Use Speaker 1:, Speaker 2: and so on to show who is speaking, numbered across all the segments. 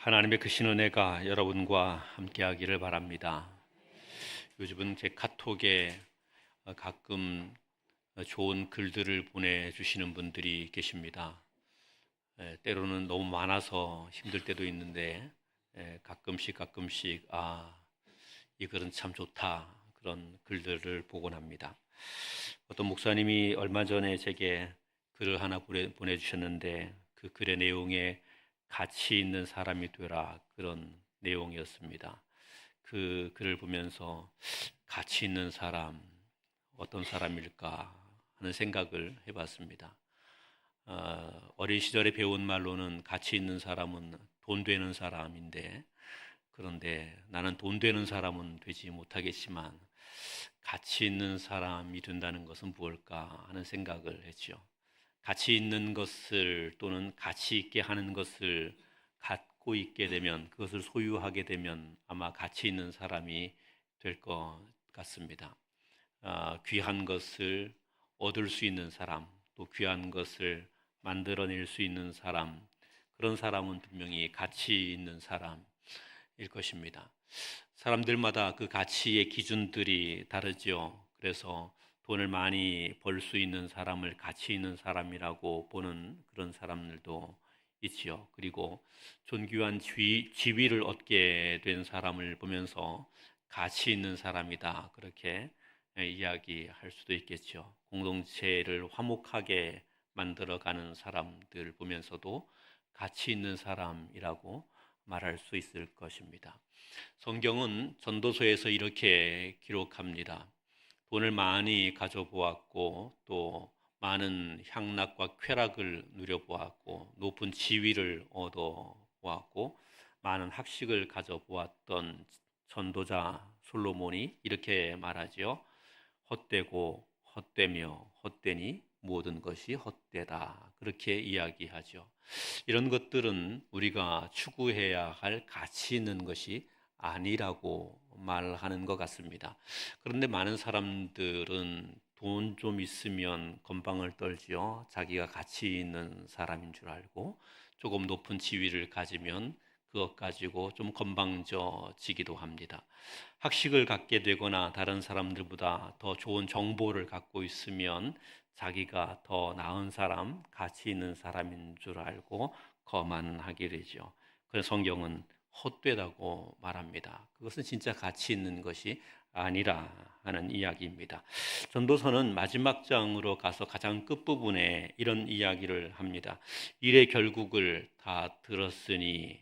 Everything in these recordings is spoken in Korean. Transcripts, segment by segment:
Speaker 1: 하나님의 크신 은혜가 여러분과 함께하기를 바랍니다. 요즘은 제 카톡에 가끔 좋은 글들을 보내주시는 분들이 계십니다. 때로는 너무 많아서 힘들 때도 있는데 가끔씩 이 글은 참 좋다, 그런 글들을 보곤 합니다. 어떤 목사님이 얼마 전에 제게 글을 하나 보내주셨는데 그 글의 내용에 가치 있는 사람이 되라, 그런 내용이었습니다. 그 글을 보면서 가치 있는 사람, 어떤 사람일까 하는 생각을 해봤습니다. 어린 시절에 배운 말로는 가치 있는 사람은 돈 되는 사람인데, 그런데 나는 돈 되는 사람은 되지 못하겠지만 가치 있는 사람이 된다는 것은 무엇일까 하는 생각을 했죠. 가치 있는 것을 또는 가치 있게 하는 것을 갖고 있게 되면, 그것을 소유하게 되면 아마 가치 있는 사람이 될 것 같습니다. 귀한 것을 얻을 수 있는 사람, 또 귀한 것을 만들어낼 수 있는 사람, 그런 사람은 분명히 가치 있는 사람일 것입니다. 사람들마다 그 가치의 기준들이 다르죠. 그래서 돈을 많이 벌 수 있는 사람을 가치 있는 사람이라고 보는 그런 사람들도 있지요. 그리고 존귀한 지위를 얻게 된 사람을 보면서 가치 있는 사람이다, 그렇게 이야기할 수도 있겠죠. 공동체를 화목하게 만들어가는 사람들 보면서도 가치 있는 사람이라고 말할 수 있을 것입니다. 성경은 전도서에서 이렇게 기록합니다. 돈을 많이 가져보았고, 또 많은 향락과 쾌락을 누려보았고, 높은 지위를 얻어보았고, 많은 학식을 가져보았던 전도자 솔로몬이 이렇게 말하지요. 헛되고 헛되며 헛되니 모든 것이 헛되다, 그렇게 이야기하죠. 이런 것들은 우리가 추구해야 할 가치 있는 것이 아니라고 말하는 것 같습니다. 그런데 많은 사람들은 돈 좀 있으면 건방을 떨지요. 자기가 가치 있는 사람인 줄 알고, 조금 높은 지위를 가지면 그것 가지고 좀 건방져지기도 합니다. 학식을 갖게 되거나 다른 사람들보다 더 좋은 정보를 갖고 있으면 자기가 더 나은 사람, 가치 있는 사람인 줄 알고 거만하게 되죠. 그래서 성경은 헛되다고 말합니다. 그것은 진짜 가치 있는 것이 아니라 하는 이야기입니다. 전도서는 마지막 장으로 가서 가장 끝부분에 이런 이야기를 합니다. 일의 결국을 다 들었으니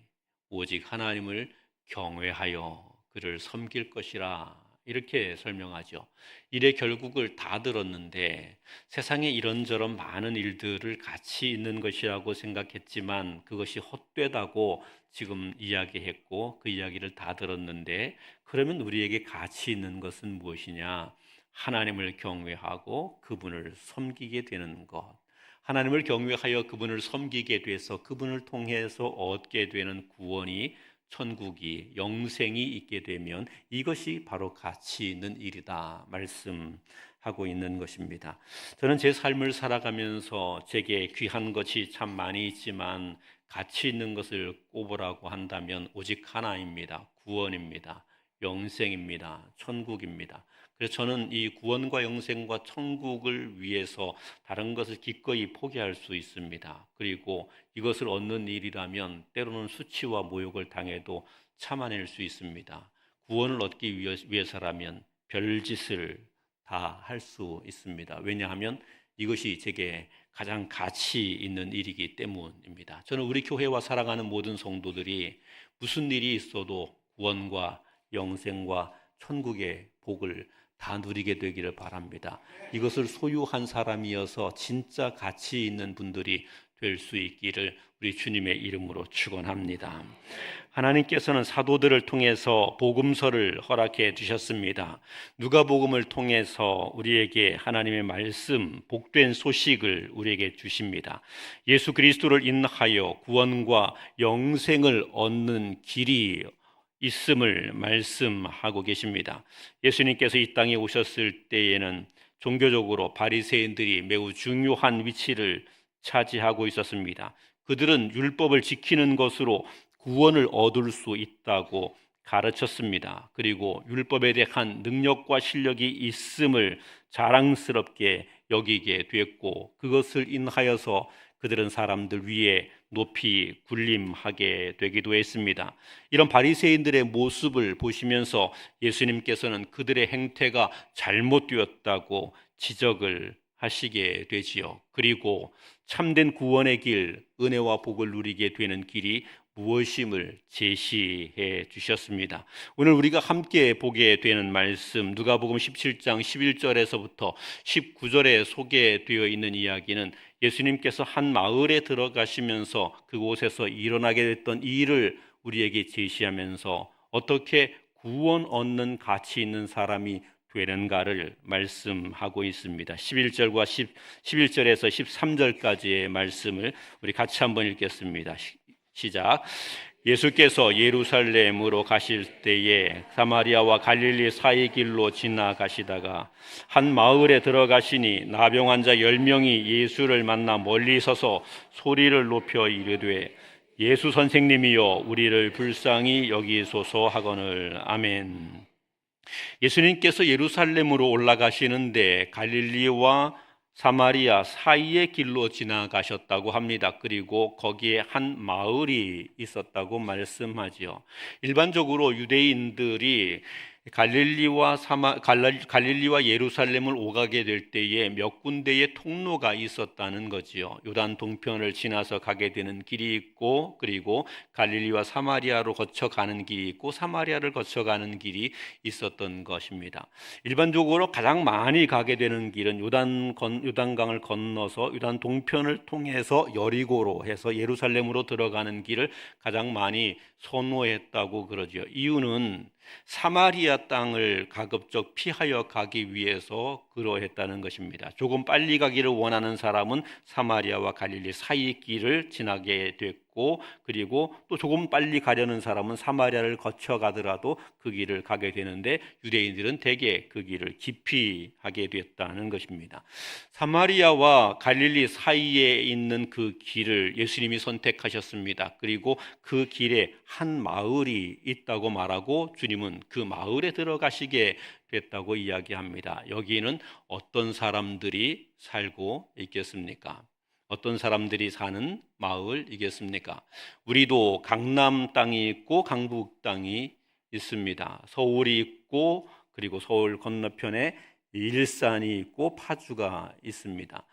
Speaker 1: 오직 하나님을 경외하여 그를 섬길 것이라, 이렇게 설명하죠. 일의 결국을 다 들었는데 세상에 이런저런 많은 일들을 가치 있는 것이라고 생각했지만 그것이 헛되다고 지금 이야기했고, 그 이야기를 다 들었는데 그러면 우리에게 가치 있는 것은 무엇이냐? 하나님을 경외하고 그분을 섬기게 되는 것. 하나님을 경외하여 그분을 섬기게 돼서 그분을 통해서 얻게 되는 구원이, 천국이, 영생이 있게 되면 이것이 바로 가치 있는 일이다 말씀하고 있는 것입니다. 저는 제 삶을 살아가면서 제게 귀한 것이 참 많이 있지만 가치 있는 것을 꼽으라고 한다면 오직 하나입니다. 구원입니다. 영생입니다. 천국입니다. 그래서 저는 이 구원과 영생과 천국을 위해서 다른 것을 기꺼이 포기할 수 있습니다. 그리고 이것을 얻는 일이라면 때로는 수치와 모욕을 당해도 참아낼 수 있습니다. 구원을 얻기 위해서라면 별짓을 다 할 수 있습니다. 왜냐하면 이것이 제게 가장 가치 있는 일이기 때문입니다. 저는 우리 교회와 살아가는 모든 성도들이 무슨 일이 있어도 구원과 영생과 천국의 복을 다 누리게 되기를 바랍니다. 이것을 소유한 사람이어서 진짜 가치 있는 분들이 될 수 있기를 우리 주님의 이름으로 축원합니다. 하나님께서는 사도들을 통해서 복음서를 허락해 주셨습니다. 누가복음을 통해서 우리에게 하나님의 말씀, 복된 소식을 우리에게 주십니다. 예수 그리스도를 인하여 구원과 영생을 얻는 길이 있음을 말씀하고 계십니다. 예수님께서 이 땅에 오셨을 때에는 종교적으로 바리새인들이 매우 중요한 위치를 차지하고 있었습니다. 그들은 율법을 지키는 것으로 구원을 얻을 수 있다고 가르쳤습니다. 그리고 율법에 대한 능력과 실력이 있음을 자랑스럽게 여기게 됐고, 그것을 인하여서 그들은 사람들 위에 높이 군림하게 되기도 했습니다. 이런 바리새인들의 모습을 보시면서 예수님께서는 그들의 행태가 잘못되었다고 지적을 하시게 되지요. 그리고 참된 구원의 길, 은혜와 복을 누리게 되는 길이 무엇임을 제시해 주셨습니다. 오늘 우리가 함께 보게 되는 말씀, 누가복음 17장 11절에서부터 19절에 소개되어 있는 이야기는 예수님께서 한 마을에 들어가시면서 그곳에서 일어나게 됐던 일을 우리에게 제시하면서 어떻게 구원 얻는 가치 있는 사람이 되는가를 말씀하고 있습니다. 11절과 11절에서 13절까지의 말씀을 우리 같이 한번 읽겠습니다. 시작. 예수께서 예루살렘으로 가실 때에 사마리아와 갈릴리 사이 길로 지나가시다가 한 마을에 들어가시니 나병 환자 10명이 예수를 만나 멀리 서서 소리를 높여 이르되 예수 선생님이여 우리를 불쌍히 여기소서 하거늘. 아멘. 예수님께서 예루살렘으로 올라가시는데 갈릴리와 사마리아 사이의 길로 지나가셨다고 합니다. 그리고 거기에 한 마을이 있었다고 말씀하지요. 일반적으로 유대인들이 갈릴리와 예루살렘을 오가게 될 때에 몇 군데의 통로가 있었다는 거지요. 요단 동편을 지나서 가게 되는 길이 있고, 그리고 갈릴리와 사마리아로 거쳐가는 길이 있고, 사마리아를 거쳐가는 길이 있었던 것입니다. 일반적으로 가장 많이 가게 되는 길은 요단강을 건너서 요단 동편을 통해서 여리고로 해서 예루살렘으로 들어가는 길을 가장 많이 선호했다고 그러죠. 이유는 사마리아 땅을 가급적 피하여 가기 위해서 그러했다는 것입니다. 조금 빨리 가기를 원하는 사람은 사마리아와 갈릴리 사이 길을 지나게 됐고, 그리고 또 조금 빨리 가려는 사람은 사마리아를 거쳐가더라도 그 길을 가게 되는데, 유대인들은 대개 그 길을 기피하게 됐다는 것입니다. 사마리아와 갈릴리 사이에 있는 그 길을 예수님이 선택하셨습니다. 그리고 그 길에 한 마을이 있다고 말하고 주님은 그 마을에 들어가시게 됐다고 이야기합니다. 여기는 어떤 사람들이 살고 있겠습니까? 어떤 사람들이 사는 마을이겠습니까? 우리도 강남 땅이 있고 강북 땅이 있습니다. 서울이 있고, 그리고 서울 건너편에 일산이 있고 파주가 있습니다.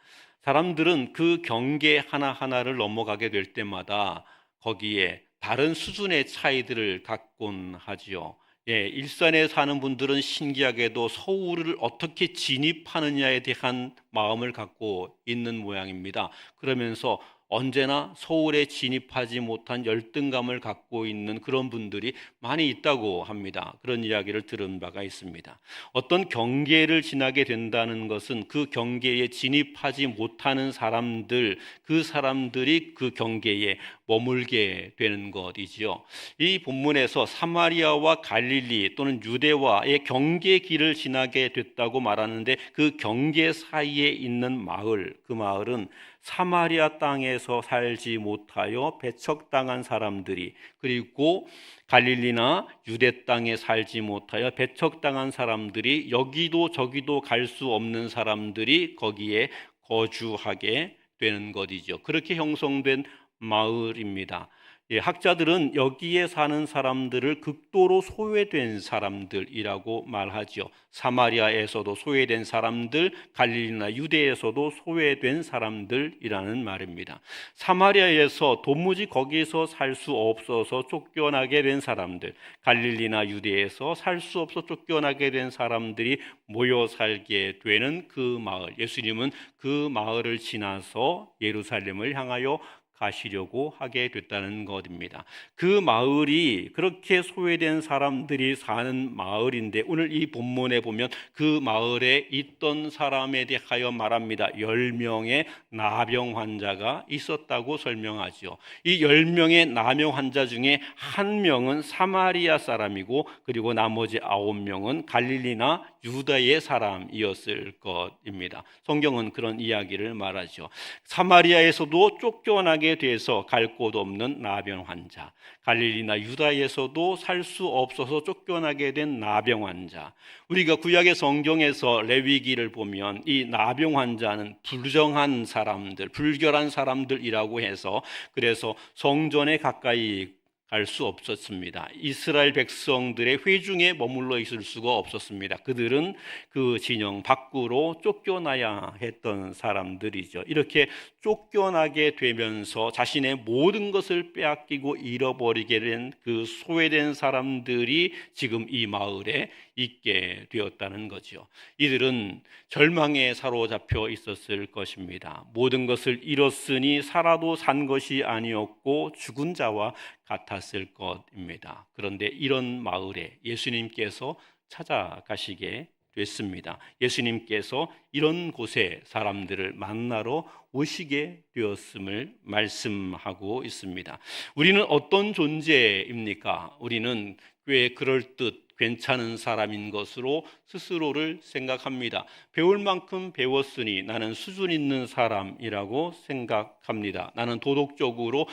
Speaker 1: 사람들은 그 경계 하나하나를 넘어가게 될 때마다 거기에 다른 수준의 차이들을 갖곤 하지요. 일산에 사는 분들은 신기하게도 서울을 어떻게 진입하느냐에 대한 마음을 갖고 있는 모양입니다. 그러면서 언제나 서울에 진입하지 못한 열등감을 갖고 있는 그런 분들이 많이 있다고 합니다. 그런 이야기를 들은 바가 있습니다. 어떤 경계를 지나게 된다는 것은 그 경계에 진입하지 못하는 사람들, 그 사람들이 그 경계에 머물게 되는 것이지요. 이 본문에서 사마리아와 갈릴리 또는 유대와의 경계 길을 지나게 됐다고 말하는데, 그 경계 사이에 있는 마을, 그 마을은 사마리아 땅에서 살지 못하여 배척당한 사람들이, 그리고 갈릴리나 유대 땅에 살지 못하여 배척당한 사람들이, 여기도 저기도 갈 수 없는 사람들이 거기에 거주하게 되는 것이죠. 그렇게 형성된 마을입니다. 학자들은 여기에 사는 사람들을 극도로 소외된 사람들이라고 말하죠. 사마리아에서도 소외된 사람들, 갈릴리나 유대에서도 소외된 사람들이라는 말입니다. 사마리아에서 도무지 거기서 살 수 없어서 쫓겨나게 된 사람들, 갈릴리나 유대에서 살 수 없어 쫓겨나게 된 사람들이 모여 살게 되는 그 마을, 예수님은 그 마을을 지나서 예루살렘을 향하여 가시려고 하게 됐다는 것입니다. 그 마을이 그렇게 소외된 사람들이 사는 마을인데, 오늘 이 본문에 보면 그 마을에 있던 사람에 대하여 말합니다. 10명의 나병 환자가 있었다고 설명하죠. 이 10명의 나병 환자 중에 한 명은 사마리아 사람이고, 그리고 나머지 9명은 갈릴리나 유다의 사람이었을 것입니다. 성경은 그런 이야기를 말하죠. 사마리아에서도 쫓겨나게 돼서 갈 곳 없는 나병 환자, 갈릴리나 유다에서도 살 수 없어서 쫓겨나게 된 나병 환자. 우리가 구약의 성경에서 레위기를 보면 이 나병 환자는 불정한 사람들, 불결한 사람들이라고 해서 그래서 성전에 가까이 갈 수 없었습니다. 이스라엘 백성들의 회중에 머물러 있을 수가 없었습니다. 그들은 그 진영 밖으로 쫓겨나야 했던 사람들이죠. 이렇게 쫓겨나게 되면서 자신의 모든 것을 빼앗기고 잃어버리게 된 그 소외된 사람들이 지금 이 마을에 있게 되었다는 거죠. 이들은 절망에 사로잡혀 있었을 것입니다. 모든 것을 잃었으니 살아도 산 것이 아니었고 죽은 자와 같았을 것입니다. 그런데 이런 마을에 예수님께서 찾아가시게 됐습니다. 예수님께서 이런 곳에 사람들을 만나러 오시게 되었음을 말씀하고 있습니다. 우리는 어떤 존재입니까? 우리는 꽤 그럴듯 괜찮은 사람인 것으로 스스로를 생각합니다. 배울 만큼 배웠으니 나는 수준 있는 사람이라고 생각합니다. 나는 도덕적으로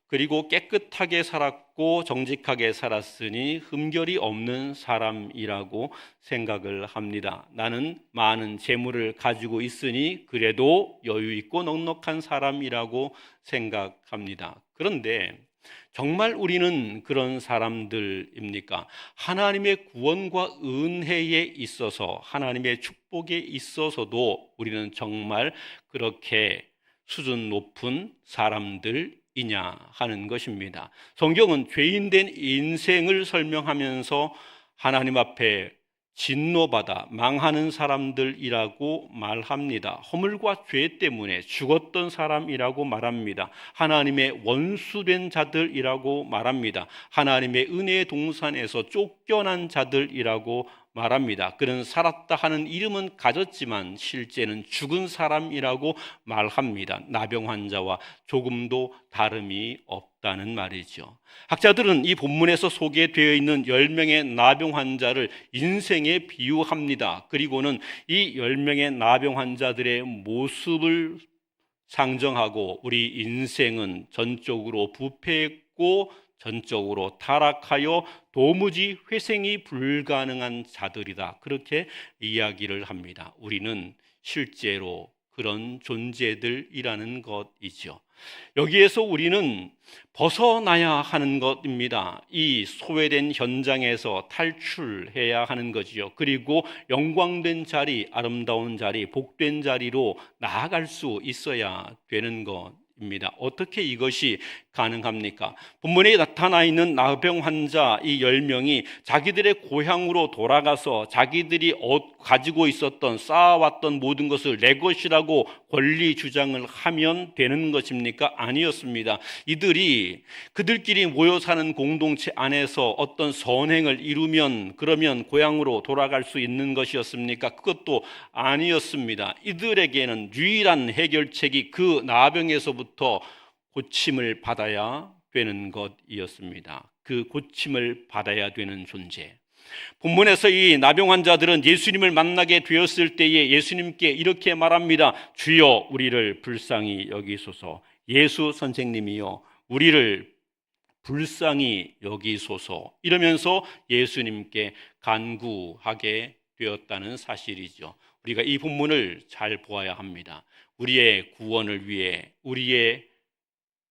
Speaker 1: 그리고 깨끗하게 살았고 정직하게 살았으니 흠결이 없는 사람이라고 생각을 합니다. 나는 많은 재물을 가지고 있으니 그래도 여유 있고 넉넉한 사람이라고 생각합니다. 그런데 정말 우리는 그런 사람들입니까? 하나님의 구원과 은혜에 있어서, 하나님의 축복에 있어서도 우리는 정말 그렇게 수준 높은 사람들이냐 하는 것입니다. 성경은 죄인된 인생을 설명하면서 하나님 앞에 진노받아 망하는 사람들이라고 말합니다. 허물과 죄 때문에 죽었던 사람이라고 말합니다. 하나님의 원수된 자들이라고 말합니다. 하나님의 은혜의 동산에서 쫓겨난 자들이라고 말합니다. 그는 살았다 하는 이름은 가졌지만 실제는 죽은 사람이라고 말합니다. 나병 환자와 조금도 다름이 없다는 말이죠. 학자들은 이 본문에서 소개되어 있는 10명의 나병 환자를 인생에 비유합니다. 그리고는 이 10명의 나병 환자들의 모습을 상정하고 우리 인생은 전적으로 부패했고 전적으로 타락하여 도무지 회생이 불가능한 자들이다. 그렇게 이야기를 합니다. 우리는 실제로 그런 존재들이라는 것이죠. 여기에서 우리는 벗어나야 하는 것입니다. 이 소외된 현장에서 탈출해야 하는 거지요. 그리고 영광된 자리, 아름다운 자리, 복된 자리로 나아갈 수 있어야 되는 것입니다. 어떻게 이것이 가능합니까? 본문에 나타나 있는 나병 환자 이 10명이 자기들의 고향으로 돌아가서 자기들이 가지고 있었던 쌓아왔던 모든 것을 내 것이라고 권리 주장을 하면 되는 것입니까? 아니었습니다. 이들이 그들끼리 모여 사는 공동체 안에서 어떤 선행을 이루면 그러면 고향으로 돌아갈 수 있는 것이었습니까? 그것도 아니었습니다. 이들에게는 유일한 해결책이 그 나병에서부터 고침을 받아야 되는 것이었습니다. 그 고침을 받아야 되는 존재. 본문에서 이 나병 환자들은 예수님을 만나게 되었을 때에 예수님께 이렇게 말합니다. 주여 우리를 불쌍히 여기소서. 예수 선생님이여 우리를 불쌍히 여기소서. 이러면서 예수님께 간구하게 되었다는 사실이죠. 우리가 이 본문을 잘 보아야 합니다. 우리의 구원을 위해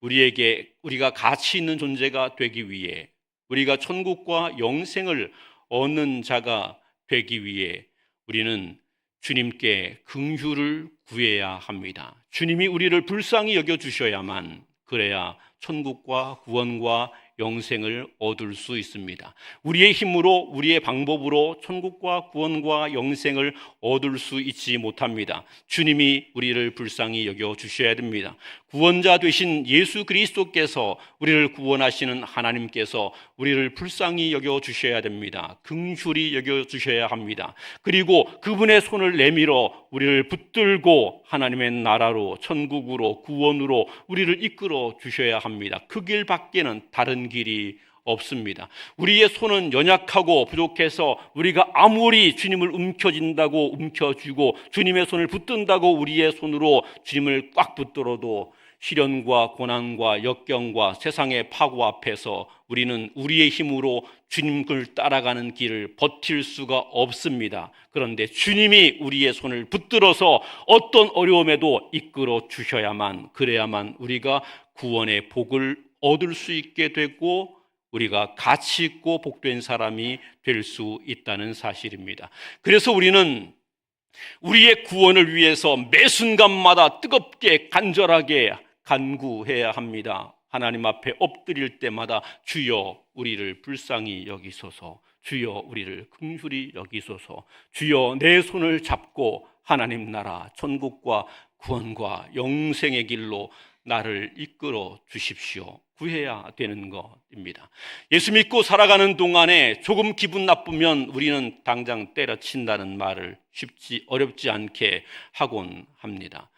Speaker 1: 우리가 가치 있는 존재가 되기 위해 우리가 천국과 영생을 얻는 자가 되기 위해 우리는 주님께 긍휼을 구해야 합니다. 주님이 우리를 불쌍히 여겨주셔야만 그래야 천국과 구원과 영생을 얻을 수 있습니다. 우리의 힘으로 우리의 방법으로 천국과 구원과 영생을 얻을 수 있지 못합니다. 주님이 우리를 불쌍히 여겨주셔야 됩니다. 구원자 되신 예수 그리스도께서 우리를 구원하시는 하나님께서 우리를 불쌍히 여겨주셔야 됩니다. 긍휼히 여겨주셔야 합니다. 그리고 그분의 손을 내밀어 우리를 붙들고 하나님의 나라로 천국으로 구원으로 우리를 이끌어 주셔야 합니다. 그 길 밖에는 다른 길이 없습니다. 우리의 손은 연약하고 부족해서 우리가 아무리 주님을 움켜쥐고 주님의 손을 붙든다고 우리의 손으로 주님을 꽉 붙들어도 시련과 고난과 역경과 세상의 파고 앞에서 우리는 우리의 힘으로 주님을 따라가는 길을 버틸 수가 없습니다. 그런데 주님이 우리의 손을 붙들어서 어떤 어려움에도 이끌어 주셔야만, 그래야만 우리가 구원의 복을 얻을 수 있게 되고 우리가 가치 있고 복된 사람이 될 수 있다는 사실입니다. 그래서 우리는 우리의 구원을 위해서 매 순간마다 뜨겁게 간절하게 간구해야 합니다. 하나님 앞에 엎드릴 때마다 주여 우리를 불쌍히 여기소서, 주여 우리를 긍휼히 여기소서, 주여 내 손을 잡고 하나님 나라 천국과 구원과 영생의 길로 나를 이끌어 주십시오. 구해야 되는 것입니다. 예수 믿고 살아가는 동안에 조금 기분 나쁘면 우리는 당장 때려친다는 말을 어렵지 않게 하곤 합니다.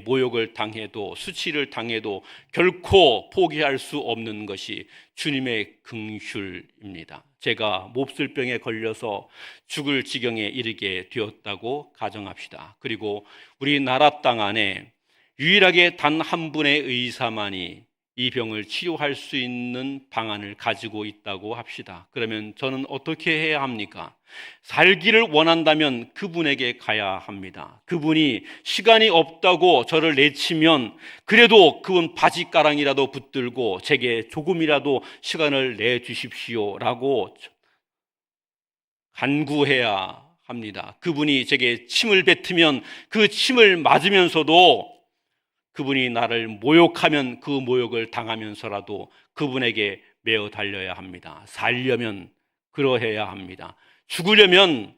Speaker 1: 모욕을 당해도 수치를 당해도 결코 포기할 수 없는 것이 주님의 긍휼입니다. 제가 몹쓸병에 걸려서 죽을 지경에 이르게 되었다고 가정합시다. 그리고 우리나라 땅 안에 유일하게 단 한 분의 의사만이 이 병을 치료할 수 있는 방안을 가지고 있다고 합시다. 그러면 저는 어떻게 해야 합니까? 살기를 원한다면 그분에게 가야 합니다. 그분이 시간이 없다고 저를 내치면 그래도 그분 바지가랑이라도 붙들고 제게 조금이라도 시간을 내주십시오라고 간구해야 합니다. 그분이 제게 침을 뱉으면 그 침을 맞으면서도 그분이 나를 모욕하면 그 모욕을 당하면서라도 그분에게 매어 달려야 합니다. 살려면 그러해야 합니다. 죽으려면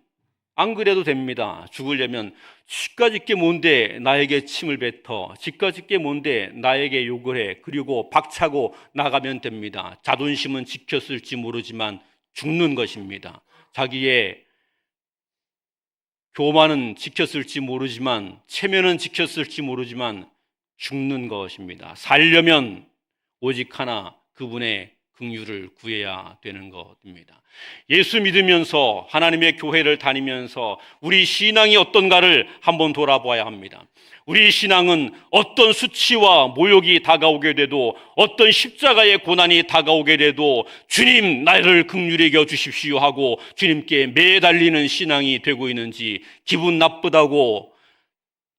Speaker 1: 안 그래도 됩니다. 죽으려면 지까짓 게 뭔데 나에게 침을 뱉어, 지까짓 게 뭔데 나에게 욕을 해, 그리고 박차고 나가면 됩니다. 자존심은 지켰을지 모르지만 죽는 것입니다. 자기의 교만은 지켰을지 모르지만, 체면은 지켰을지 모르지만 죽는 것입니다. 살려면 오직 하나, 그분의 긍휼을 구해야 되는 것입니다. 예수 믿으면서 하나님의 교회를 다니면서 우리 신앙이 어떤가를 한번 돌아봐야 합니다. 우리 신앙은 어떤 수치와 모욕이 다가오게 돼도, 어떤 십자가의 고난이 다가오게 돼도 주님 나를 긍휼히 여겨 주십시오 하고 주님께 매달리는 신앙이 되고 있는지, 기분 나쁘다고,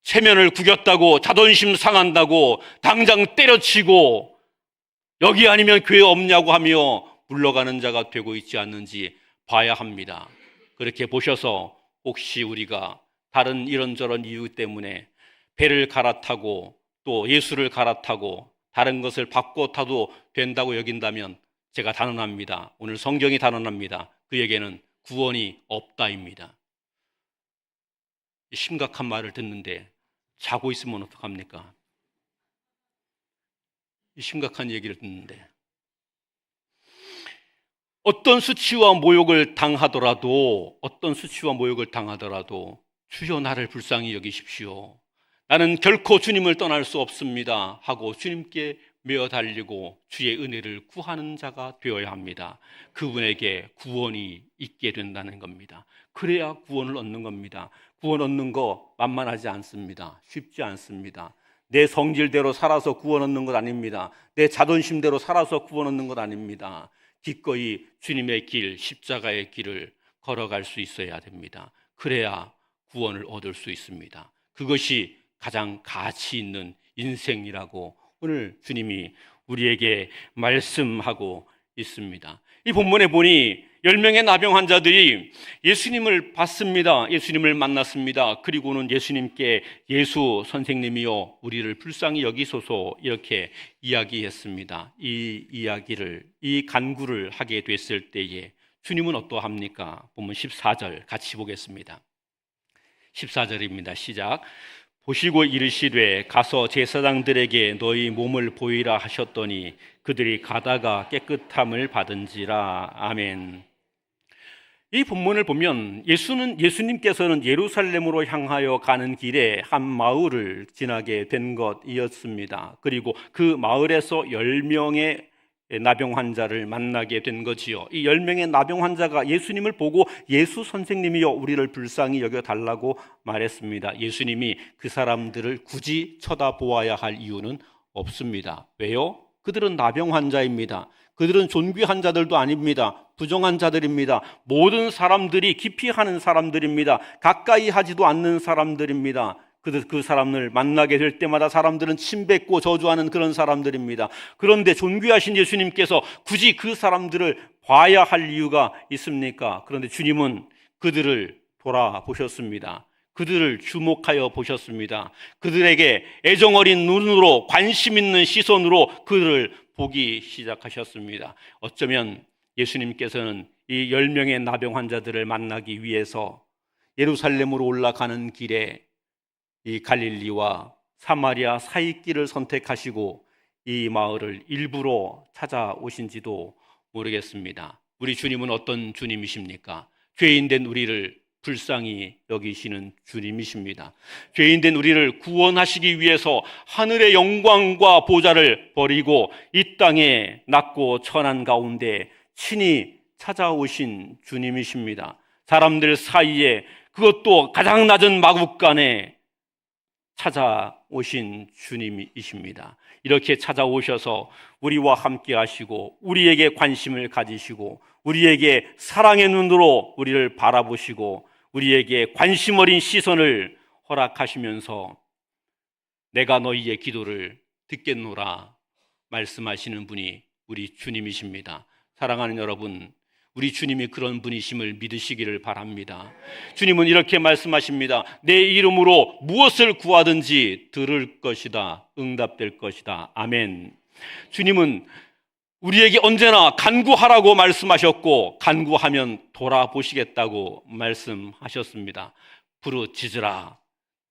Speaker 1: 체면을 구겼다고, 자존심 상한다고 당장 때려치고 여기 아니면 교회 없냐고 하며 물러가는 자가 되고 있지 않는지 봐야 합니다. 그렇게 보셔서 혹시 우리가 다른 이런저런 이유 때문에 배를 갈아타고 또 예수를 갈아타고 다른 것을 바꿔 타도 된다고 여긴다면 제가 단언합니다. 오늘 성경이 단언합니다. 그에게는 구원이 없다입니다. 심각한 말을 듣는데 자고 있으면 어떡합니까? 이 심각한 얘기를 듣는데 어떤 수치와 모욕을 당하더라도 주여 나를 불쌍히 여기십시오. 나는 결코 주님을 떠날 수 없습니다 하고 주님께 메어 달리고 주의 은혜를 구하는 자가 되어야 합니다. 그분에게 구원이 있게 된다는 겁니다. 그래야 구원을 얻는 겁니다. 구원 얻는 거 만만하지 않습니다. 쉽지 않습니다. 내 성질대로 살아서 구원 얻는 것 아닙니다. 내 자존심대로 살아서 구원 얻는 것 아닙니다. 기꺼이 주님의 길, 십자가의 길을 걸어갈 수 있어야 됩니다. 그래야 구원을 얻을 수 있습니다. 그것이 가장 가치 있는 인생이라고 오늘 주님이 우리에게 말씀하고 있습니다. 이 본문에 보니 10명의 나병 환자들이 예수님을 봤습니다. 예수님을 만났습니다. 그리고는 예수님께 예수 선생님이여 우리를 불쌍히 여기소서 이렇게 이야기했습니다. 이 간구를 하게 됐을 때에 주님은 어떠합니까? 본문 14절 같이 보겠습니다. 14절입니다. 시작. 보시고 이르시되 가서 제사장들에게 너희 몸을 보이라 하셨더니 그들이 가다가 깨끗함을 받은지라. 아멘. 이 본문을 보면 예수님께서는 예루살렘으로 향하여 가는 길에 한 마을을 지나게 된 것이었습니다. 그리고 그 마을에서 10명의 나병 환자를 만나게 된 거지요. 이 10명의 나병 환자가 예수님을 보고 예수 선생님이여 우리를 불쌍히 여겨달라고 말했습니다. 예수님이 그 사람들을 굳이 쳐다보아야 할 이유는 없습니다. 왜요? 그들은 나병 환자입니다. 그들은 존귀한 자들도 아닙니다. 부정한 자들입니다. 모든 사람들이 기피하는 사람들입니다. 가까이 하지도 않는 사람들입니다. 그 사람을 만나게 될 때마다 사람들은 침뱉고 저주하는 그런 사람들입니다. 그런데 존귀하신 예수님께서 굳이 그 사람들을 봐야 할 이유가 있습니까? 그런데 주님은 그들을 돌아보셨습니다. 그들을 주목하여 보셨습니다. 그들에게 애정어린 눈으로, 관심 있는 시선으로 그들을 보기 시작하셨습니다. 어쩌면 예수님께서는 이 10명의 나병 환자들을 만나기 위해서 예루살렘으로 올라가는 길에 이 갈릴리와 사마리아 사이길을 선택하시고 이 마을을 일부러 찾아오신지도 모르겠습니다. 우리 주님은 어떤 주님이십니까? 죄인된 우리를 불쌍히 여기시는 주님이십니다. 죄인된 우리를 구원하시기 위해서 하늘의 영광과 보좌를 버리고 이 땅에 낮고 천한 가운데 친히 찾아오신 주님이십니다. 사람들 사이에, 그것도 가장 낮은 마국간에 찾아오신 주님이십니다. 이렇게 찾아오셔서 우리와 함께 하시고 우리에게 관심을 가지시고 우리에게 사랑의 눈으로 우리를 바라보시고 우리에게 관심 어린 시선을 허락하시면서 내가 너희의 기도를 듣겠노라 말씀하시는 분이 우리 주님이십니다. 사랑하는 여러분, 우리 주님이 그런 분이심을 믿으시기를 바랍니다. 주님은 이렇게 말씀하십니다. 내 이름으로 무엇을 구하든지 들을 것이다, 응답될 것이다. 아멘. 주님은 우리에게 언제나 간구하라고 말씀하셨고 간구하면 돌아보시겠다고 말씀하셨습니다. 부르짖으라.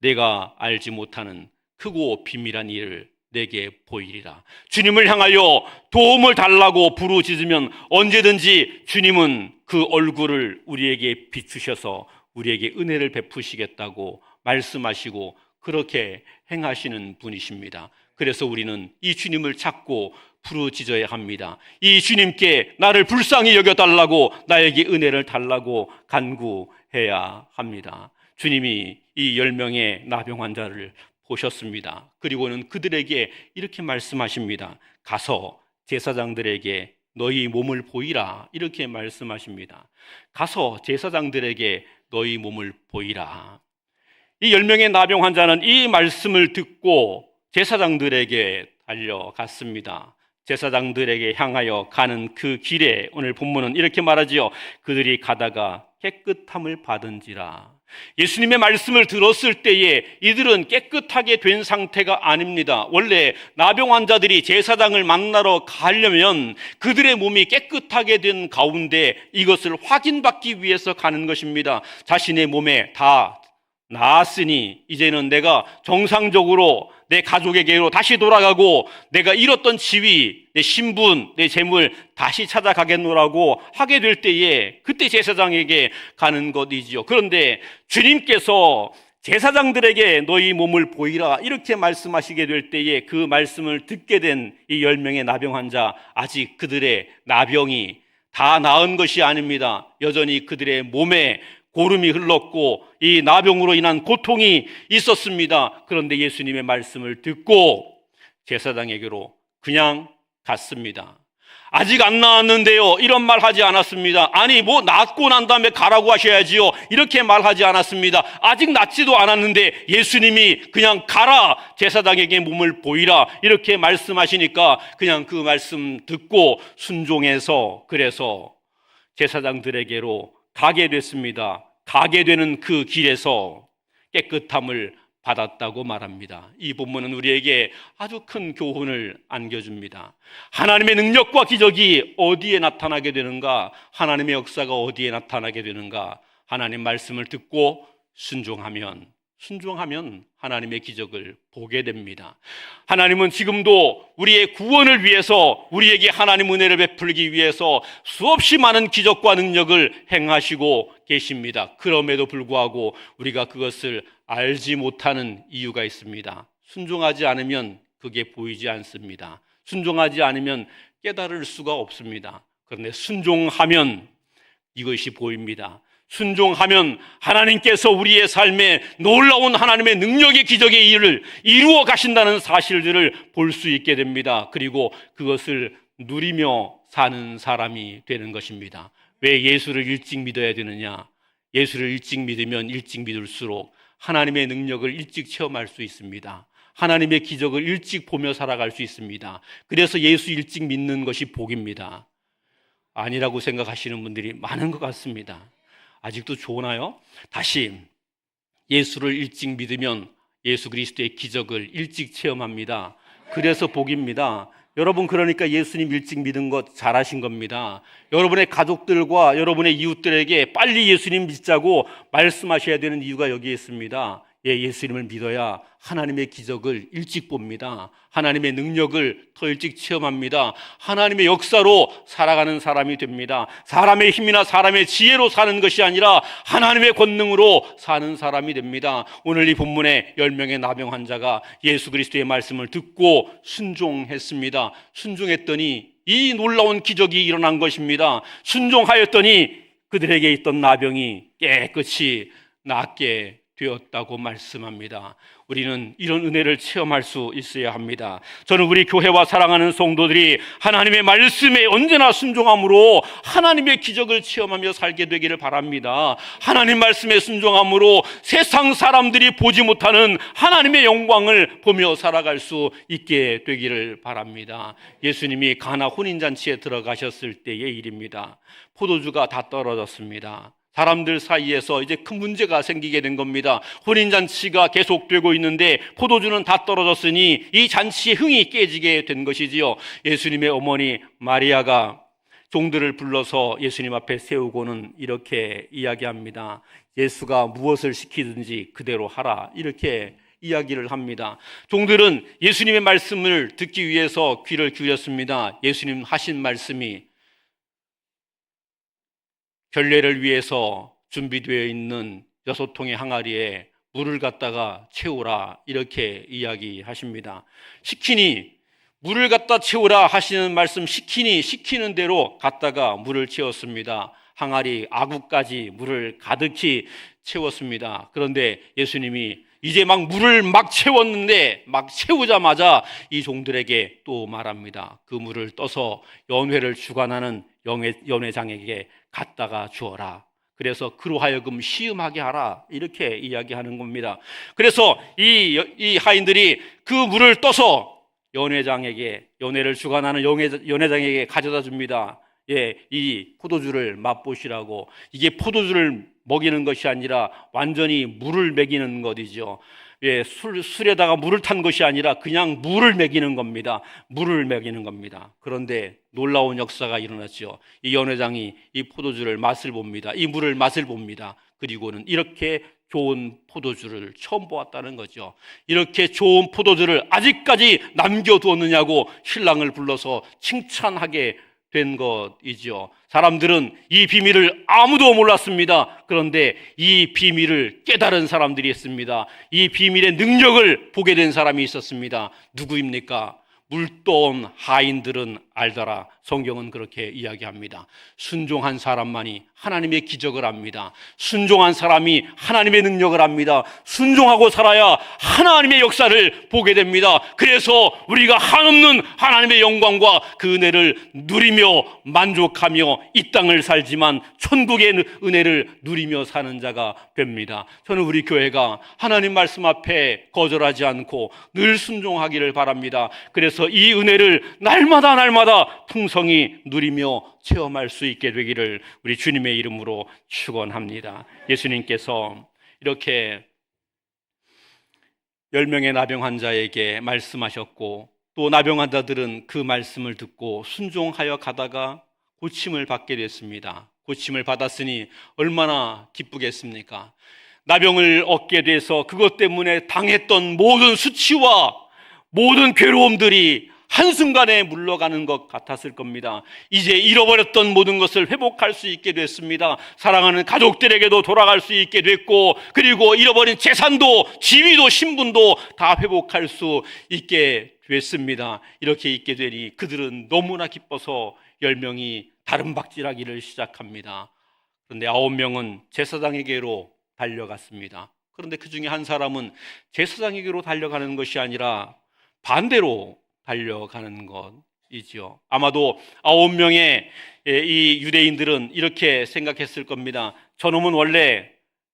Speaker 1: 내가 알지 못하는 크고 비밀한 일을 내게 보이리라. 주님을 향하여 도움을 달라고 부르짖으면 언제든지 주님은 그 얼굴을 우리에게 비추셔서 우리에게 은혜를 베푸시겠다고 말씀하시고 그렇게 행하시는 분이십니다. 그래서 우리는 이 주님을 찾고 부르짖어야 합니다. 이 주님께 나를 불쌍히 여겨달라고, 나에게 은혜를 달라고 간구해야 합니다. 주님이 이 10명의 나병 환자를 보셨습니다. 그리고는 그들에게 이렇게 말씀하십니다. 가서 제사장들에게 너희 몸을 보이라. 이렇게 말씀하십니다. 가서 제사장들에게 너희 몸을 보이라. 이 10명의 나병 환자는 이 말씀을 듣고 제사장들에게 달려갔습니다. 제사장들에게 향하여 가는 그 길에 오늘 본문은 이렇게 말하지요. 그들이 가다가 깨끗함을 받은지라. 예수님의 말씀을 들었을 때에 이들은 깨끗하게 된 상태가 아닙니다. 원래 나병 환자들이 제사장을 만나러 가려면 그들의 몸이 깨끗하게 된 가운데 이것을 확인받기 위해서 가는 것입니다. 자신의 몸에 다 나았으니 이제는 내가 정상적으로 내 가족에게로 다시 돌아가고 내가 잃었던 지위, 내 신분, 내 재물 다시 찾아가겠노라고 하게 될 때에 그때 제사장에게 가는 것이지요. 그런데 주님께서 제사장들에게 너희 몸을 보이라 이렇게 말씀하시게 될 때에 그 말씀을 듣게 된 이 10명의 나병 환자, 아직 그들의 나병이 다 나은 것이 아닙니다. 여전히 그들의 몸에 고름이 흘렀고 이 나병으로 인한 고통이 있었습니다. 그런데 예수님의 말씀을 듣고 제사장에게로 그냥 갔습니다. 아직 안 나았는데요, 이런 말 하지 않았습니다. 아니 뭐 낫고 난 다음에 가라고 하셔야지요, 이렇게 말하지 않았습니다. 아직 낫지도 않았는데 예수님이 그냥 가라, 제사장에게 몸을 보이라 이렇게 말씀하시니까 그냥 그 말씀 듣고 순종해서 그래서 제사장들에게로 가게 됐습니다. 가게 되는 그 길에서 깨끗함을 받았다고 말합니다. 이 본문은 우리에게 아주 큰 교훈을 안겨줍니다. 하나님의 능력과 기적이 어디에 나타나게 되는가? 하나님의 역사가 어디에 나타나게 되는가? 하나님 말씀을 듣고 순종하면 하나님의 기적을 보게 됩니다. 하나님은 지금도 우리의 구원을 위해서, 우리에게 하나님 은혜를 베풀기 위해서 수없이 많은 기적과 능력을 행하시고 계십니다. 그럼에도 불구하고 우리가 그것을 알지 못하는 이유가 있습니다. 순종하지 않으면 그게 보이지 않습니다. 순종하지 않으면 깨달을 수가 없습니다. 그런데 순종하면 이것이 보입니다. 순종하면 하나님께서 우리의 삶에 놀라운 하나님의 능력의 기적의 일을 이루어 가신다는 사실들을 볼 수 있게 됩니다. 그리고 그것을 누리며 사는 사람이 되는 것입니다. 왜 예수를 일찍 믿어야 되느냐? 예수를 일찍 믿으면 일찍 믿을수록 하나님의 능력을 일찍 체험할 수 있습니다. 하나님의 기적을 일찍 보며 살아갈 수 있습니다. 그래서 예수 일찍 믿는 것이 복입니다. 아니라고 생각하시는 분들이 많은 것 같습니다. 아직도 좋나요? 다시 예수를 일찍 믿으면 예수 그리스도의 기적을 일찍 체험합니다. 그래서 복입니다. 여러분, 그러니까 예수님 일찍 믿은 것 잘하신 겁니다. 여러분의 가족들과 여러분의 이웃들에게 빨리 예수님 믿자고 말씀하셔야 되는 이유가 여기에 있습니다. 예수님을 믿어야 하나님의 기적을 일찍 봅니다. 하나님의 능력을 더 일찍 체험합니다. 하나님의 역사로 살아가는 사람이 됩니다. 사람의 힘이나 사람의 지혜로 사는 것이 아니라 하나님의 권능으로 사는 사람이 됩니다. 오늘 이 본문에 10명의 나병 환자가 예수 그리스도의 말씀을 듣고 순종했습니다. 순종했더니 이 놀라운 기적이 일어난 것입니다. 순종하였더니 그들에게 있던 나병이 깨끗이 낫게 되었다고 말씀합니다. 우리는 이런 은혜를 체험할 수 있어야 합니다. 저는 우리 교회와 사랑하는 성도들이 하나님의 말씀에 언제나 순종함으로 하나님의 기적을 체험하며 살게 되기를 바랍니다. 하나님 말씀에 순종함으로 세상 사람들이 보지 못하는 하나님의 영광을 보며 살아갈 수 있게 되기를 바랍니다. 예수님이 가나 혼인잔치에 들어가셨을 때의 일입니다. 포도주가 다 떨어졌습니다. 사람들 사이에서 이제 큰 문제가 생기게 된 겁니다. 혼인잔치가 계속되고 있는데 포도주는 다 떨어졌으니 이 잔치의 흥이 깨지게 된 것이지요. 예수님의 어머니 마리아가 종들을 불러서 예수님 앞에 세우고는 이렇게 이야기합니다. 예수가 무엇을 시키든지 그대로 하라, 이렇게 이야기를 합니다. 종들은 예수님의 말씀을 듣기 위해서 귀를 기울였습니다. 예수님 하신 말씀이 결례를 위해서 준비되어 있는 6통의 항아리에 물을 갖다가 채우라, 이렇게 이야기하십니다. 시키니 물을 갖다 채우라 하시는 말씀, 시키는 대로 갖다가 물을 채웠습니다. 항아리 아구까지 물을 가득히 채웠습니다. 그런데 예수님이 이제 물을 채웠는데 막 채우자마자 이 종들에게 또 말합니다. 그 물을 떠서 연회를 주관하는 연회장에게 갖다가 주어라. 그래서 그로 하여금 시음하게 하라, 이렇게 이야기하는 겁니다. 그래서 이 하인들이 그 물을 떠서 연회를 주관하는 연회장에게 가져다 줍니다. 이 포도주를 맛보시라고. 이게 포도주를 먹이는 것이 아니라 완전히 물을 먹이는 것이죠. 술에다가 물을 탄 것이 아니라 그냥 물을 먹이는 겁니다. 물을 먹이는 겁니다. 그런데 놀라운 역사가 일어났죠. 이 연회장이 이 포도주를 맛을 봅니다. 이 물을 맛을 봅니다. 그리고는 이렇게 좋은 포도주를 처음 보았다는 거죠. 이렇게 좋은 포도주를 아직까지 남겨두었느냐고 신랑을 불러서 칭찬하게 된 것이죠. 사람들은 이 비밀을 아무도 몰랐습니다. 그런데 이 비밀을 깨달은 사람들이 있습니다. 이 비밀의 능력을 보게 된 사람이 있었습니다. 누구입니까? 물떠온 하인들은 알더라. 성경은 그렇게 이야기합니다. 순종한 사람만이 하나님의 기적을 압니다. 순종한 사람이 하나님의 능력을 압니다. 순종하고 살아야 하나님의 역사를 보게 됩니다. 그래서 우리가 한없는 하나님의 영광과 그 은혜를 누리며 만족하며 이 땅을 살지만 천국의 은혜를 누리며 사는 자가 됩니다. 저는 우리 교회가 하나님 말씀 앞에 거절하지 않고 늘 순종하기를 바랍니다. 그래서 이 은혜를 날마다 풍성히 누리며 체험할 수 있게 되기를 우리 주님의 이름으로 축원합니다. 예수님께서 이렇게 10명의 나병 환자에게 말씀하셨고, 또 나병 환자들은 그 말씀을 듣고 순종하여 가다가 고침을 받게 됐습니다. 고침을 받았으니 얼마나 기쁘겠습니까? 나병을 얻게 돼서 그것 때문에 당했던 모든 수치와 모든 괴로움들이 한순간에 물러가는 것 같았을 겁니다. 이제 잃어버렸던 모든 것을 회복할 수 있게 됐습니다. 사랑하는 가족들에게도 돌아갈 수 있게 됐고, 그리고 잃어버린 재산도 지위도 신분도 다 회복할 수 있게 됐습니다. 이렇게 있게 되니 그들은 너무나 기뻐서 10명이 다른 박질하기를 시작합니다. 그런데 9명은 제사장에게로 달려갔습니다. 그런데 그 중에 한 사람은 제사장에게로 달려가는 것이 아니라 반대로 달려가는 것이지요. 아마도 9명의 이 유대인들은 이렇게 생각했을 겁니다. 저놈은 원래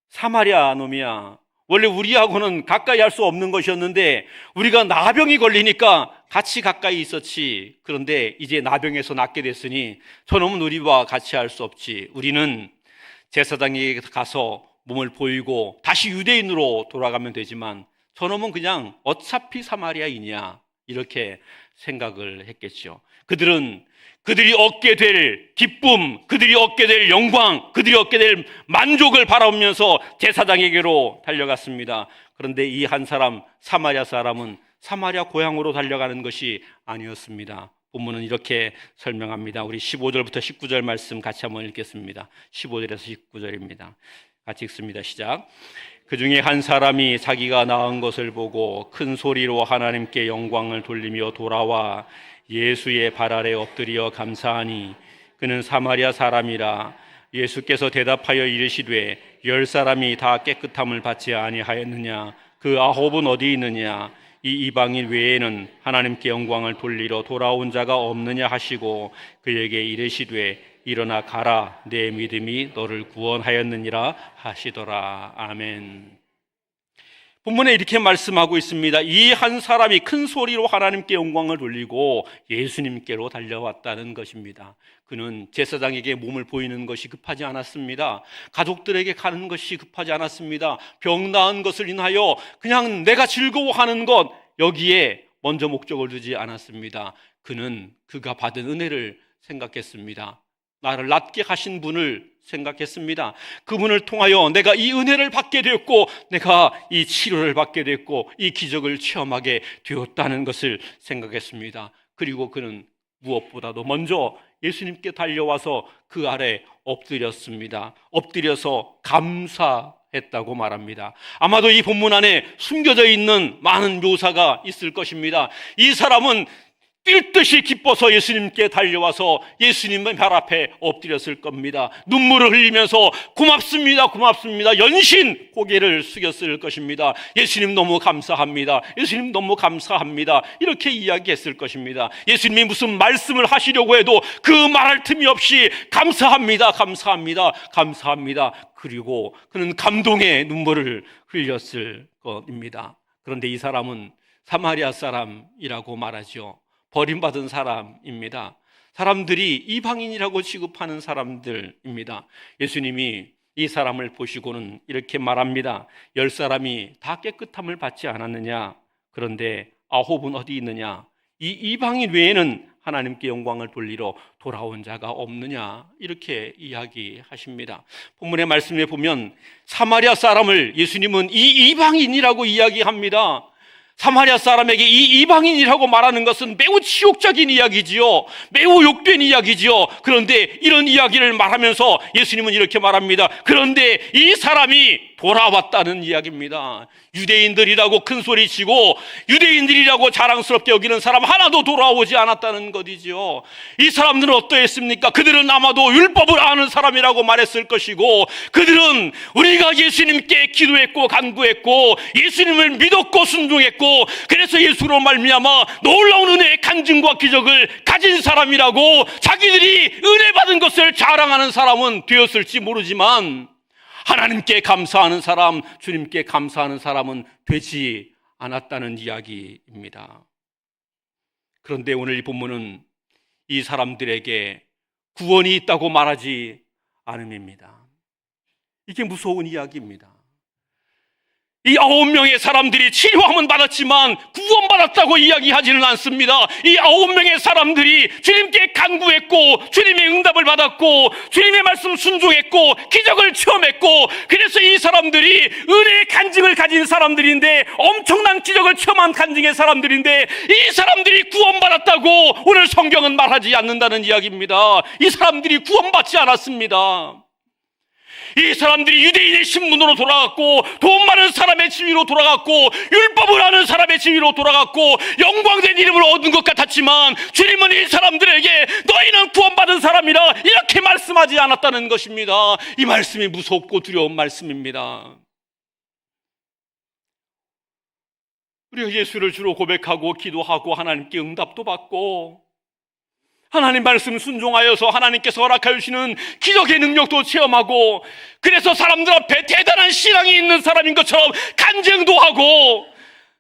Speaker 1: 사마리아 놈이야. 원래 우리하고는 가까이 할 수 없는 것이었는데 우리가 나병이 걸리니까 같이 가까이 있었지. 그런데 이제 나병에서 낫게 됐으니 저놈은 우리와 같이 할 수 없지. 우리는 제사장에게 가서 몸을 보이고 다시 유대인으로 돌아가면 되지만 저놈은 그냥 어차피 사마리아인이야. 이렇게 생각을 했겠죠. 그들이 얻게 될 기쁨, 그들이 얻게 될 영광, 그들이 얻게 될 만족을 바라보면서 제사장에게로 달려갔습니다. 그런데 이 한 사람, 사마리아 사람은 사마리아 고향으로 달려가는 것이 아니었습니다. 본문은 이렇게 설명합니다. 우리 15절부터 19절 말씀 같이 한번 읽겠습니다. 15절에서 19절입니다. 같이 읽습니다. 시작. 그 중에 한 사람이 자기가 낳은 것을 보고 큰 소리로 하나님께 영광을 돌리며 돌아와 예수의 발 아래 엎드려 감사하니 그는 사마리아 사람이라. 예수께서 대답하여 이르시되 10사람이 다 깨끗함을 받지 아니하였느냐? 그 9은 어디 있느냐? 이 이방인 외에는 하나님께 영광을 돌리러 돌아온 자가 없느냐 하시고 그에게 이르시되 일어나 가라, 내 믿음이 너를 구원하였느니라 하시더라. 아멘. 본문에 이렇게 말씀하고 있습니다. 이 한 사람이 큰 소리로 하나님께 영광을 돌리고 예수님께로 달려왔다는 것입니다. 그는 제사장에게 몸을 보이는 것이 급하지 않았습니다. 가족들에게 가는 것이 급하지 않았습니다. 병 나은 것을 인하여 그냥 내가 즐거워하는 것, 여기에 먼저 목적을 두지 않았습니다. 그는 그가 받은 은혜를 생각했습니다. 나를 낫게 하신 분을 생각했습니다. 그분을 통하여 내가 이 은혜를 받게 되었고 내가 이 치료를 받게 됐고 이 기적을 체험하게 되었다는 것을 생각했습니다. 그리고 그는 무엇보다도 먼저 예수님께 달려와서 그 아래 엎드렸습니다. 엎드려서 감사했다고 말합니다. 아마도 이 본문 안에 숨겨져 있는 많은 묘사가 있을 것입니다. 이 사람은 뛸 듯이 기뻐서 예수님께 달려와서 예수님의 발 앞에 엎드렸을 겁니다. 눈물을 흘리면서 고맙습니다, 고맙습니다, 연신 고개를 숙였을 것입니다. 예수님 너무 감사합니다, 예수님 너무 감사합니다, 이렇게 이야기했을 것입니다. 예수님이 무슨 말씀을 하시려고 해도 그 말할 틈이 없이 감사합니다, 감사합니다, 감사합니다. 그리고 그는 감동의 눈물을 흘렸을 것입니다. 그런데 이 사람은 사마리아 사람이라고 말하죠. 버림받은 사람입니다. 사람들이 이방인이라고 취급하는 사람들입니다. 예수님이 이 사람을 보시고는 이렇게 말합니다. 10사람이 다 깨끗함을 받지 않았느냐? 그런데 9은 어디 있느냐? 이 이방인 외에는 하나님께 영광을 돌리러 돌아온 자가 없느냐? 이렇게 이야기하십니다. 본문의 말씀에 보면 사마리아 사람을 예수님은 이 이방인이라고 이야기합니다. 사마리아 사람에게 이 이방인이라고 말하는 것은 매우 치욕적인 이야기지요. 매우 욕된 이야기지요. 그런데 이런 이야기를 말하면서 예수님은 이렇게 말합니다. 그런데 이 사람이 돌아왔다는 이야기입니다. 유대인들이라고 큰 소리 치고 유대인들이라고 자랑스럽게 여기는 사람 하나도 돌아오지 않았다는 것이지요. 이 사람들은 어떠했습니까? 그들은 아마도 율법을 아는 사람이라고 말했을 것이고 그들은 우리가 예수님께 기도했고 간구했고 예수님을 믿었고 순종했고 그래서 예수로 말미암아 놀라운 은혜의 간증과 기적을 가진 사람이라고 자기들이 은혜 받은 것을 자랑하는 사람은 되었을지 모르지만 하나님께 감사하는 사람, 주님께 감사하는 사람은 되지 않았다는 이야기입니다. 그런데 오늘 이 본문은 이 사람들에게 구원이 있다고 말하지 않음입니다. 이게 무서운 이야기입니다. 이 9명의 사람들이 치료함은 받았지만 구원받았다고 이야기하지는 않습니다. 이 9명의 사람들이 주님께 간구했고 주님의 응답을 받았고 주님의 말씀 순종했고 기적을 체험했고, 그래서 이 사람들이 은혜의 간증을 가진 사람들인데, 엄청난 기적을 체험한 간증의 사람들인데, 이 사람들이 구원받았다고 오늘 성경은 말하지 않는다는 이야기입니다. 이 사람들이 구원받지 않았습니다. 이 사람들이 유대인의 신분으로 돌아갔고, 돈 많은 사람의 지위로 돌아갔고, 율법을 아는 사람의 지위로 돌아갔고, 영광된 이름을 얻은 것 같았지만 주님은 이 사람들에게 너희는 구원받은 사람이라 이렇게 말씀하지 않았다는 것입니다. 이 말씀이 무섭고 두려운 말씀입니다. 우리가 예수를 주로 고백하고 기도하고 하나님께 응답도 받고 하나님 말씀 순종하여서 하나님께서 허락하여 주시는 기적의 능력도 체험하고, 그래서 사람들 앞에 대단한 신앙이 있는 사람인 것처럼 간증도 하고,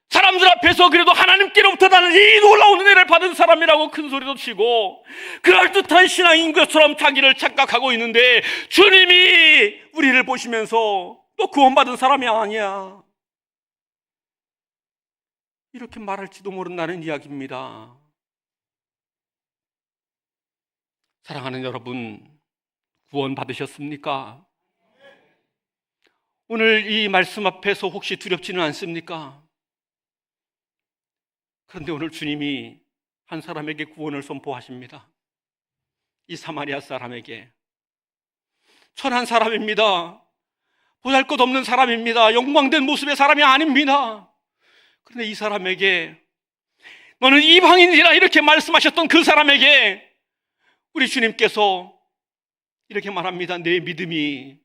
Speaker 1: 사람들 앞에서 그래도 하나님께로부터 나는 이 놀라운 은혜를 받은 사람이라고 큰 소리도 치고 그럴듯한 신앙인 것처럼 자기를 착각하고 있는데, 주님이 우리를 보시면서 너 구원받은 사람이 아니야 이렇게 말할지도 모른다는 이야기입니다. 사랑하는 여러분, 구원 받으셨습니까? 오늘 이 말씀 앞에서 혹시 두렵지는 않습니까? 그런데 오늘 주님이 한 사람에게 구원을 선포하십니다. 이 사마리아 사람에게. 천한 사람입니다. 보잘것없는 사람입니다. 영광된 모습의 사람이 아닙니다. 그런데 이 사람에게, 너는 이방인이라 이렇게 말씀하셨던 그 사람에게 우리 주님께서 이렇게 말합니다. 내 믿음이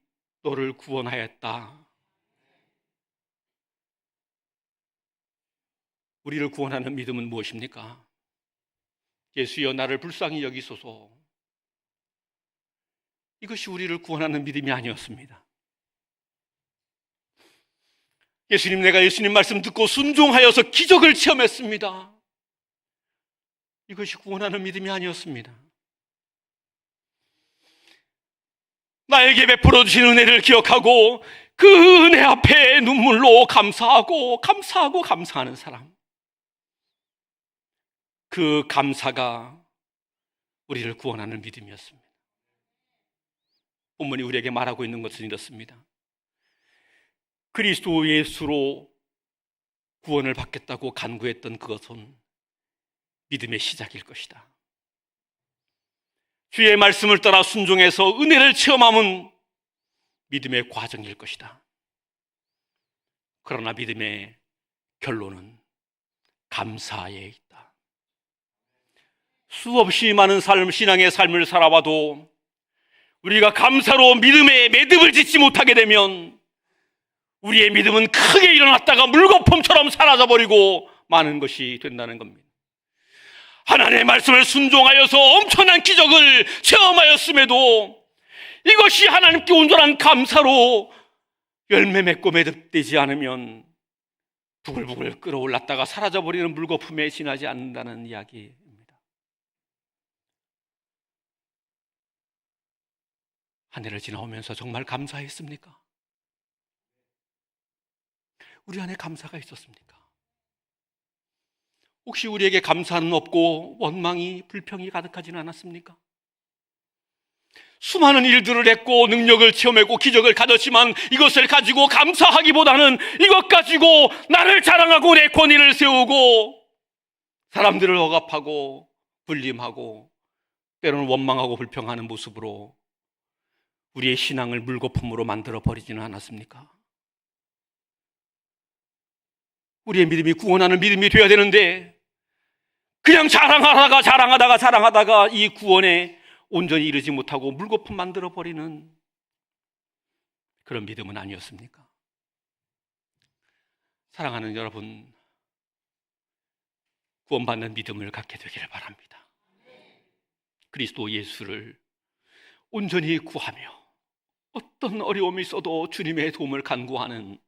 Speaker 1: 너를 구원하였다. 우리를 구원하는 믿음은 무엇입니까? 예수여 나를 불쌍히 여기소서. 이것이 우리를 구원하는 믿음이 아니었습니다. 예수님, 내가 예수님 말씀 듣고 순종하여서 기적을 체험했습니다. 이것이 구원하는 믿음이 아니었습니다. 나에게 베풀어 주신 은혜를 기억하고 그 은혜 앞에 눈물로 감사하고 감사하는 사람, 그 감사가 우리를 구원하는 믿음이었습니다. 본문이 우리에게 말하고 있는 것은 이렇습니다. 그리스도 예수로 구원을 받겠다고 간구했던 그것은 믿음의 시작일 것이다. 주의 말씀을 따라 순종해서 은혜를 체험함은 믿음의 과정일 것이다. 그러나 믿음의 결론은 감사에 있다. 수없이 많은 신앙의 삶을 살아봐도 우리가 감사로 믿음에 매듭을 짓지 못하게 되면 우리의 믿음은 크게 일어났다가 물거품처럼 사라져버리고 마는 것이 된다는 겁니다. 하나님의 말씀을 순종하여서 엄청난 기적을 체험하였음에도 이것이 하나님께 온전한 감사로 열매 맺고 매듭되지 않으면 부글부글 끓어올랐다가 사라져버리는 물거품에 지나지 않는다는 이야기입니다. 한 해를 지나오면서 정말 감사했습니까? 우리 안에 감사가 있었습니까? 혹시 우리에게 감사는 없고 원망이, 불평이 가득하지는 않았습니까? 수많은 일들을 했고 능력을 체험했고 기적을 가졌지만 이것을 가지고 감사하기보다는 이것 가지고 나를 자랑하고 내 권위를 세우고 사람들을 억압하고 불림하고 때로는 원망하고 불평하는 모습으로 우리의 신앙을 물거품으로 만들어 버리지는 않았습니까? 우리의 믿음이 구원하는 믿음이 되어야 되는데 그냥 자랑하다가 이 구원에 온전히 이르지 못하고 물거품 만들어 버리는 그런 믿음은 아니었습니까? 사랑하는 여러분, 구원받는 믿음을 갖게 되기를 바랍니다. 그리스도 예수를 온전히 구하며 어떤 어려움이 있어도 주님의 도움을 간구하는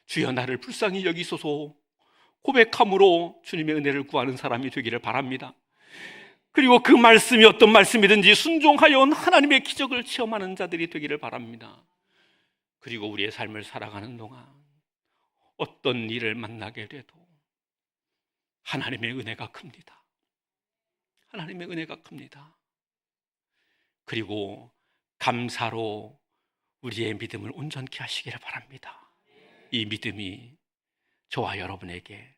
Speaker 1: 주여 나를 불쌍히 여기소서 고백함으로 주님의 은혜를 구하는 사람이 되기를 바랍니다. 그리고 그 말씀이 어떤 말씀이든지 순종하여 하나님의 기적을 체험하는 자들이 되기를 바랍니다. 그리고 우리의 삶을 살아가는 동안 어떤 일을 만나게 돼도 하나님의 은혜가 큽니다. 하나님의 은혜가 큽니다. 그리고 감사로 우리의 믿음을 온전케 하시기를 바랍니다. 이 믿음이 저와 여러분에게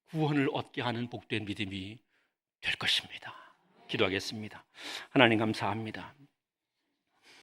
Speaker 1: 구원을 얻게 하는 복된 믿음이 될 것입니다. 기도하겠습니다. 하나님 감사합니다.